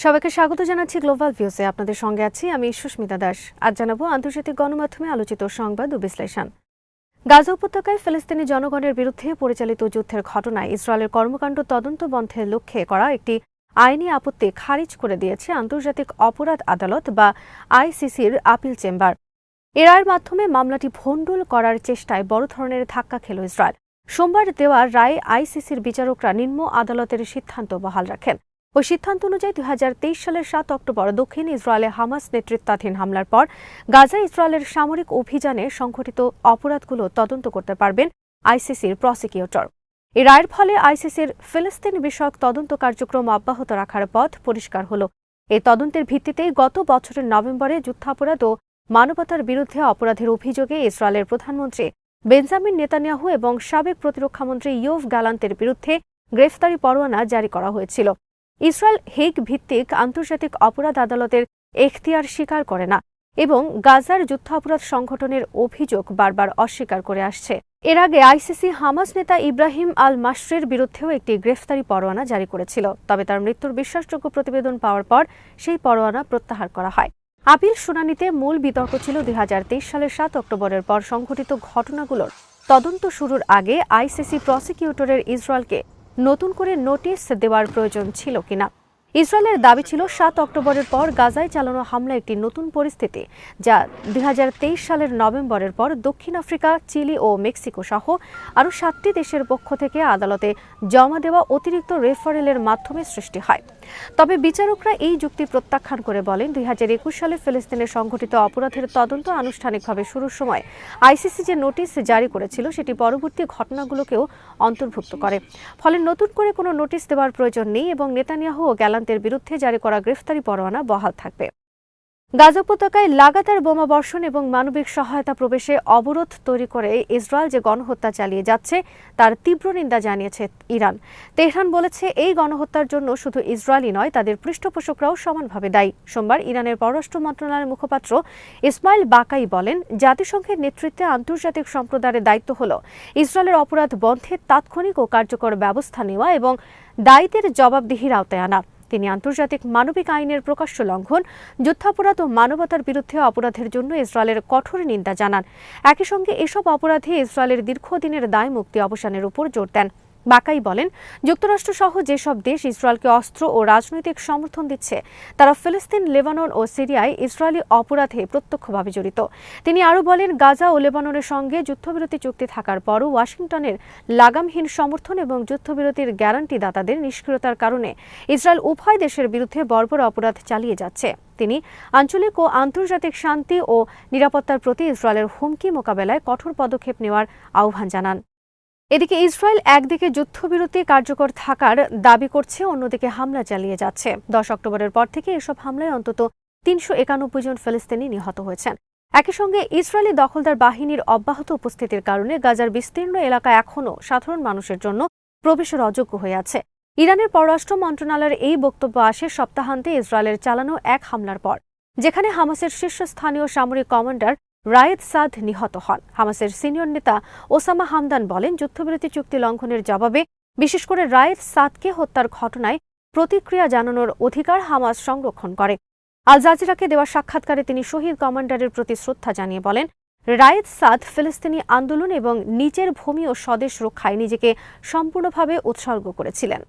সবাইকে স্বাগত জানাচ্ছি গ্লোবাল ভিউজে। আপনাদের সঙ্গে আছি আমি সুস্মিতা দাস। আজ জানাবো আন্তর্জাতিক গণমাধ্যমে আলোচিত সংবাদ ও বিশ্লেষণ। গাজা উপত্যকায় ফিলিস্তিনি জনগণের বিরুদ্ধে পরিচালিত যুদ্ধের ঘটনায় ইসরায়েলের কর্মকাণ্ড তদন্ত বন্ধের লক্ষ্যে করা একটি আইনি আপত্তি খারিজ করে দিয়েছে আন্তর্জাতিক অপরাধ আদালত বা আইসিসির আপিল চেম্বার। এ রায়ের মাধ্যমে মামলাটি ভণ্ডুল করার চেষ্টায় বড় ধরনের ধাক্কা খেল ইসরায়েল। সোমবার দেওয়া রায়ে আইসিসির বিচারকরা নিম্ন আদালতের সিদ্ধান্ত বহাল রাখেন। ওই সিদ্ধান্ত অনুযায়ী 2023 সালের 7 অক্টোবর দক্ষিণ ইসরায়েলে হামাস নেতৃত্বাধীন হামলার পর গাজা ইসরায়েলের সামরিক অভিযানে সংঘটিত অপরাধগুলো তদন্ত করতে পারবেন আইসিসির প্রসিকিউটর। এই রায়ের ফলে আইসিসির ফিলিস্তিন বিষয়ক তদন্ত কার্যক্রম অব্যাহত রাখার পথ পরিষ্কার হল। এই তদন্তের ভিত্তিতেই গত বছরের নভেম্বরে যুদ্ধাপরাধ ও মানবতার বিরুদ্ধে অপরাধের অভিযোগে ইসরায়েলের প্রধানমন্ত্রী বেঞ্জামিন নেতানিয়াহু এবং সাবেক প্রতিরক্ষামন্ত্রী ইয়োভ গ্যালান্টের বিরুদ্ধে গ্রেফতারি পরোয়ানা জারি করা হয়েছিল। ইসরায়েল হেগ ভিত্তিক আন্তর্জাতিক অপরাধ আদালতের এখতিয়ার স্বীকার করে না এবং গাজার যুদ্ধাপরাধ সংগঠনের অভিযোগ বারবার অস্বীকার করে আসছে। এর আগে আইসিসি হামাস নেতা ইব্রাহিম আল মাসরির বিরুদ্ধেও একটি গ্রেফতারি পরোয়ানা জারি করেছিল, তবে তার মৃত্যুর বিশ্বাসযোগ্য প্রতিবেদন পাওয়ার পর সেই পরোয়ানা প্রত্যাহার করা হয়। আপিল শুনানিতে মূল বিতর্ক ছিল 2023 সালের 7 অক্টোবরের পর সংঘটিত ঘটনাগুলোর তদন্ত শুরুর আগে আইসিসি প্রসিকিউটরের ইসরায়েলকে নতুন করে নোটিশ দেওয়ার প্রয়োজন ছিল কিনা। ইসরায়েলের দাবি ছিল 7 অক্টোবরের পর গাজায় চালানো হামলা একটি নতুন পরিস্থিতি, যা 2023 সালের নভেম্বরের পর দক্ষিণ আফ্রিকা, চিলি ও মেক্সিকো সহ আরও 7টি দেশের পক্ষ থেকে আদালতে জমা দেওয়া অতিরিক্ত রেফারেলের মাধ্যমে সৃষ্টি হয়। তবে বিচারকরা এই যুক্তি প্রত্যাখ্যান করে বলেন 2021 সালে ফিলিস্তিনের সংঘটিত অপরাধের তদন্ত আনুষ্ঠানিকভাবে শুরুর সময় আইসিসি যে নোটিশ জারি করেছিল সেটি পরবর্তী ঘটনাগুলোকেও অন্তর্ভুক্ত করে। ফলে নতুন করে কোনো নোটিশ দেওয়ার প্রয়োজন নেই এবং নেতানিয়াহু ও গ্যালান্টের বিরুদ্ধে জারি করা গ্রেফতারি পরোয়ানা বহাল থাকবে। গাজা উপত্যকায় লাগাতার বোমা বর্ষণ এবং মানবিক সহায়তা প্রবেশে অবরোধ তৈরি করে ইসরায়েল যে গণহত্যা চালিয়ে যাচ্ছে তার তীব্র নিন্দা জানিয়েছে ইরান। তেহরান বলেছে এই গণহত্যার জন্য শুধু ইসরায়েলই নয়, তাদের পৃষ্ঠপোষকরাও সমানভাবে দায়ী। সোমবার ইরানের পররাষ্ট্র মন্ত্রণালয়ের মুখপাত্র ইসমাইল বাকাই বলেন, জাতিসংঘের নেতৃত্বে আন্তর্জাতিক সম্প্রদায়ের দায়িত্ব হল ইসরায়েলের অপরাধ বন্ধে তাৎক্ষণিক ও কার্যকর ব্যবস্থা নেওয়া এবং দায়ীদের জবাবদিহির আওতায় আনা। তিনি আন্তর্জাতিক মানবিক আইনের প্রকাশ্য লঙ্ঘন, যুদ্ধাপরাধ ও মানবতার বিরুদ্ধে অপরাধের জন্য ইসরায়েলের কঠোর নিন্দা জানান। একই সঙ্গে এসব অপরাধে ইসরায়েলের দীর্ঘদিনের দায় মুক্তি অবসানের উপর জোর দেন। বাকাই বলেন, যুক্তরাষ্ট্রসহ যেসব দেশ ইসরায়েলকে অস্ত্র ও রাজনৈতিক সমর্থন দিচ্ছে তারা ফিলিস্তিন, লেবানন ও সিরিয়ায় ইসরায়েলি অপরাধে প্রত্যক্ষভাবে জড়িত। তিনি আরও বলেন, গাজা ও লেবাননের সঙ্গে যুদ্ধবিরতি চুক্তি থাকার পরও ওয়াশিংটনের লাগামহীন সমর্থন এবং যুদ্ধবিরতির গ্যারান্টি দাতাদের নিষ্ক্রিয়তার কারণে ইসরায়েল উভয় দেশের বিরুদ্ধে বর্বর অপরাধ চালিয়ে যাচ্ছে। তিনি আঞ্চলিক ও আন্তর্জাতিক শান্তি ও নিরাপত্তার প্রতি ইসরায়েলের হুমকি মোকাবেলায় কঠোর পদক্ষেপ নেওয়ার আহ্বান জানান। এদিকে ইসরায়েল একদিকে যুদ্ধবিরতি কার্যকর থাকার দাবি করছে, অন্যদিকে হামলা চালিয়ে যাচ্ছে। 10 অক্টোবরের পর থেকে এসব হামলায় অন্তত 391 জন ফিলিস্তিনি নিহত হয়েছেন। একই সঙ্গে ইসরায়েলি দখলদার বাহিনীর অব্যাহত উপস্থিতির কারণে গাজার বিস্তীর্ণ এলাকা এখনও সাধারণ মানুষের জন্য প্রবেশের অযোগ্য হয়ে আছে। ইরানের পররাষ্ট্র মন্ত্রণালয়ের এই বক্তব্য আসে সপ্তাহান্তে ইসরায়েলের চালানো এক হামলার পর, যেখানে হামাসের শীর্ষস্থানীয় সামরিক কমান্ডার রায়েদ সাদ নিহত হন। হামাসের সিনিয়র নেতা ওসামা হামদান বলেন, যুদ্ধবিরতি চুক্তি লঙ্ঘনের জবাবে বিশেষ করে রায়েদ সাদকে হত্যার ঘটনায় প্রতিক্রিয়া জানানোর অধিকার হামাস সংরক্ষণ করে। আল জাজিরাকে দেওয়া সাক্ষাৎকারে তিনি শহীদ কমান্ডারের প্রতি শ্রদ্ধা জানিয়ে বলেন, রায়েদ সাদ ফিলিস্তিনি আন্দোলন এবং নিজের ভূমি ও স্বদেশ রক্ষায় নিজেকে সম্পূর্ণভাবে উৎসর্গ করেছিলেন।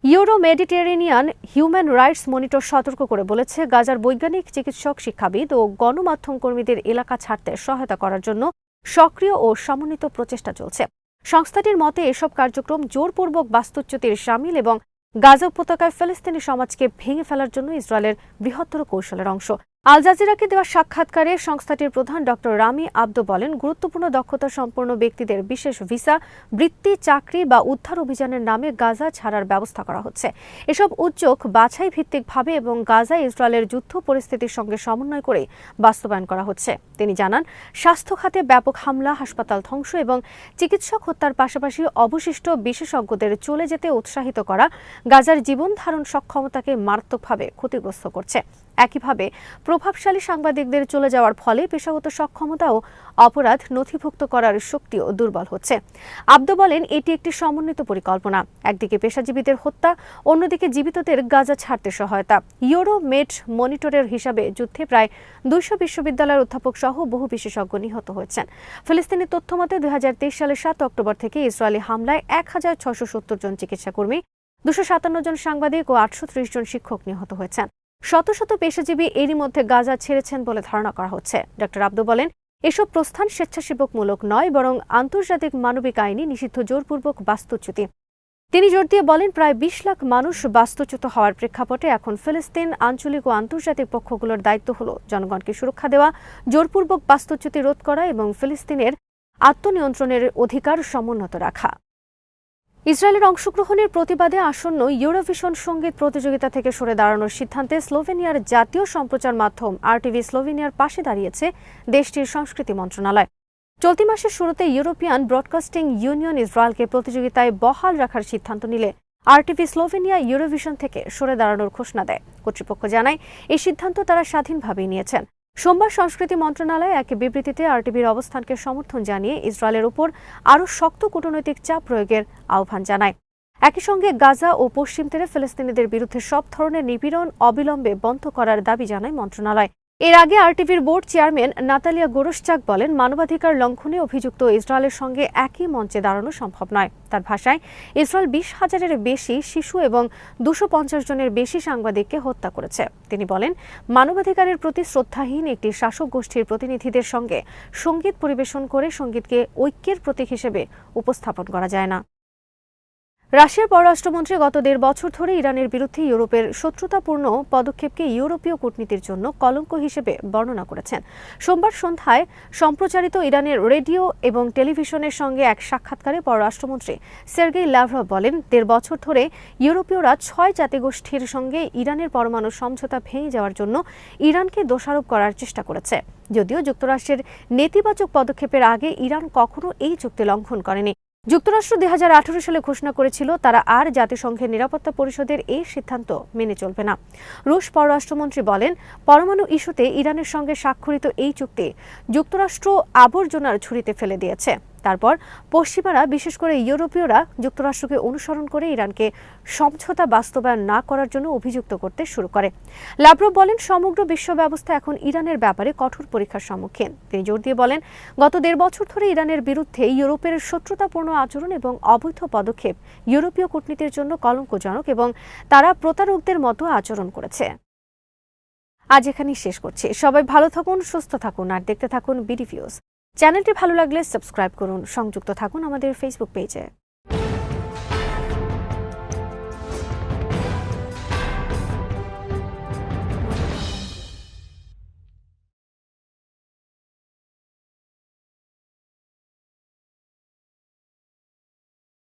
Euro Mediterranean human rights monitor সতর্ক করে বলেছে, গাজার বৈজ্ঞানিক, চিকিৎসক, শিক্ষাবিদ ও গণমাধ্যম কর্মীদের এলাকা ছাড়তে সহায়তা করার জন্য সক্রিয় ও সমন্বিত প্রচেষ্টা চলছে। সংস্থাটির মতে এসব কার্যক্রম জোরপূর্বক বাস্তুচ্যুতির শামিল এবং গাজা উপত্যকায় ফিলিস্তিনি সমাজকে ভেঙে ফেলার জন্য ইসরায়েলের বৃহত্তর কৌশলের অংশ। আল জাজিরাকে দেওয়া সাক্ষাৎকারে সংস্থাটির প্রধান ডক্টর রামি আব্দো বলেন, গুরুত্বপূর্ণ দক্ষতা সম্পন্ন ব্যক্তিদের বিশেষ ভিসা, বৃত্তি, চাকরি বা উদ্ধার অভিযানের নামে গাজা ছাড়ার ব্যবস্থা করা হচ্ছে। এসব উদ্যোগ বাছাই ভিত্তিকভাবে এবং গাজা ইসরায়েলের যুদ্ধ পরিস্থিতির সঙ্গে সমন্বয় করে বাস্তবায়ন করা হচ্ছে। তিনি জানান, স্বাস্থ্য খাতে ব্যাপক হামলা, হাসপাতাল ধ্বংস এবং চিকিৎসক হত্যার পাশাপাশি অবশিষ্ট বিশেষজ্ঞদের চলে যেতে উৎসাহিত করা গাজার জীবন ধারণ সক্ষমতাকে মারাত্মকভাবে ক্ষতিগ্রস্ত করছে। একইভাবে প্রভাবশালী সাংবাদিকদের চলে যাওয়ার ফলে পেশাগত সক্ষমতা ও অপরাধ নথিভুক্ত করার শক্তিও দুর্বল হচ্ছে। আব্দো বলেন, এটি একটি সমন্বিত পরিকল্পনা। একদিকে পেশাজীবীদের হত্যা, অন্যদিকে জীবিতদের গাজা ছাড়তে সহায়তা। ইউরোমেড মনিটরের হিসাবে যুদ্ধে প্রায় 200 বিশ্ববিদ্যালয়ের অধ্যাপক সহ বহু বিশেষজ্ঞ নিহত হয়েছেন। ফিলিস্তিনি তথ্যমতে 2023 সালের 7 অক্টোবর থেকে ইসরায়েলি হামলায় 1670 জন চিকিৎসাকর্মী, 257 জন সাংবাদিক ও 830 জন শিক্ষক নিহত হয়েছেন। শত শত পেশাজীবী এরই মধ্যে গাজা ছেড়েছেন বলে ধারণা করা হচ্ছে। ডক্টর আব্দো বলেন, এসব প্রস্থান স্বেচ্ছাসেবকমূলক নয়, বরং আন্তর্জাতিক মানবিক আইনে নিষিদ্ধ জোরপূর্বক বাস্তুচ্যুতি। তিনি জোর দিয়ে বলেন, প্রায় 20 লাখ মানুষ বাস্তুচ্যুত হওয়ার প্রেক্ষাপটে এখন ফিলিস্তিন আঞ্চলিক ও আন্তর্জাতিক পক্ষগুলোর দায়িত্ব হল জনগণকে সুরক্ষা দেওয়া, জোরপূর্বক বাস্তুচ্যুতি রোধ করা এবং ফিলিস্তিনের আত্মনিয়ন্ত্রণের অধিকার সমুন্নত রাখা। ইসরায়েলের অংশগ্রহণের প্রতিবাদে আসন্ন ইউরোভিশন সঙ্গীত প্রতিযোগিতা থেকে সরে দাঁড়ানোর সিদ্ধান্তে স্লোভেনিয়ার জাতীয় সম্প্রচার মাধ্যম আরটিভি স্লোভেনিয়ার পাশে দাঁড়িয়েছে দেশটির সংস্কৃতি মন্ত্রণালয়। চলতি মাসের শুরুতে ইউরোপিয়ান ব্রডকাস্টিং ইউনিয়ন ইসরায়েলকে প্রতিযোগিতায় বহাল রাখার সিদ্ধান্ত নিলে আরটিভি স্লোভেনিয়া ইউরোভিশন থেকে সরে দাঁড়ানোর ঘোষণা দেয়। কর্তৃপক্ষ জানায়, এই সিদ্ধান্ত তারা স্বাধীনভাবেই নিয়েছেন। সোমবার সংস্কৃতি মন্ত্রণালয় এক বিবৃতিতে আরটিভির অবস্থানকে সমর্থন জানিয়ে ইসরায়েলের উপর আরও শক্ত কূটনৈতিক চাপ প্রয়োগের আহ্বান জানায়। একই সঙ্গে গাজা ও পশ্চিম তীরে ফিলিস্তিনিদের বিরুদ্ধে সব ধরনের নিপীড়ন অবিলম্বে বন্ধ করার দাবি জানায় মন্ত্রণালয়। এর আগে আরটিভির বোর্ড চেয়ারম্যান নাতালিয়া গোরোসচাক বলেন, মানবাধিকার লঙ্ঘনে অভিযুক্ত ইসরায়েলের সঙ্গে একই মঞ্চে দাঁড়ানো সম্ভব নয়। তার ভাষায়, ইসরায়েল 20,000-এর বেশি শিশু এবং 250 জনের বেশি সাংবাদিককে হত্যা করেছে। তিনি বলেন, মানবাধিকারের প্রতি শ্রদ্ধাহীন একটি শাসক গোষ্ঠীর প্রতিনিধিদের সঙ্গে সঙ্গীত পরিবেশন করে সঙ্গীতকে ঐক্যের প্রতীক হিসেবে উপস্থাপন করা যায় না। রাশিয়ার পররাষ্ট্রমন্ত্রী গত 1.5 বছর ধরে ইরানের বিরুদ্ধে ইউরোপের শত্রুতাপূর্ণ পদক্ষেপকে ইউরোপীয় কূটনীতির জন্য কলঙ্ক হিসেবে বর্ণনা করেছেন। সোমবার সন্ধ্যায় সম্প্রচারিত ইরানের রেডিও এবং টেলিভিশনের সঙ্গে এক সাক্ষাৎকারে পররাষ্ট্রমন্ত্রী সের্গেই লাভরভ বলেন, 1.5 বছর ধরে ইউরোপীয়রা 6 জাতিগোষ্ঠীর সঙ্গে ইরানের পরমাণু সমঝোতা ভেঙে যাওয়ার জন্য ইরানকে দোষারোপ করার চেষ্টা করেছে। যদিও যুক্তরাষ্ট্রের নেতিবাচক পদক্ষেপের আগে ইরান কখনো এই চুক্তি লঙ্ঘন করেনি। যুক্তরাষ্ট্র 2018 সালে ঘোষণা করেছিল তারা আর জাতিসংঘের নিরাপত্তা পরিষদের এই সিদ্ধান্ত মেনে চলবে না। রুশ পররাষ্ট্রমন্ত্রী বলেন, পরমাণু ইস্যুতে ইরানের সঙ্গে স্বাক্ষরিত এই চুক্তি যুক্তরাষ্ট্র আবর্জনার ঝুড়িতে ফেলে দিয়েছে। তারপর পশ্চিমারা, বিশেষ করে ইউরোপীয়রা যুক্তরাষ্ট্রকে অনুসরণ করে ইরানকে সমঝোতা বাস্তবায়ন না করার জন্য অভিযুক্ত করতে শুরু করে। লাভরভ বলেন, সমগ্র বিশ্ব ব্যবস্থা এখন ইরানের ব্যাপারে কঠোর পরীক্ষার সম্মুখীন। তিনি জোর দিয়ে বলেন, গত 1.5 বছর ধরে ইরানের বিরুদ্ধে ইউরোপের শত্রুতাপূর্ণ আচরণ এবং অবৈধ পদক্ষেপ ইউরোপীয় কূটনীতির জন্য কলঙ্কজনক এবং তারা প্রতারকদের মতো আচরণ করেছে। আজ এখানেই শেষ করছি। সবাই ভালো থাকুন, সুস্থ থাকুন আর দেখতে থাকুন বিডি ভিউজ। চ্যানেলটি ভালো লাগলে সাবস্ক্রাইব করুন। সংযুক্ত থাকুন আমাদের ফেসবুক পেজে।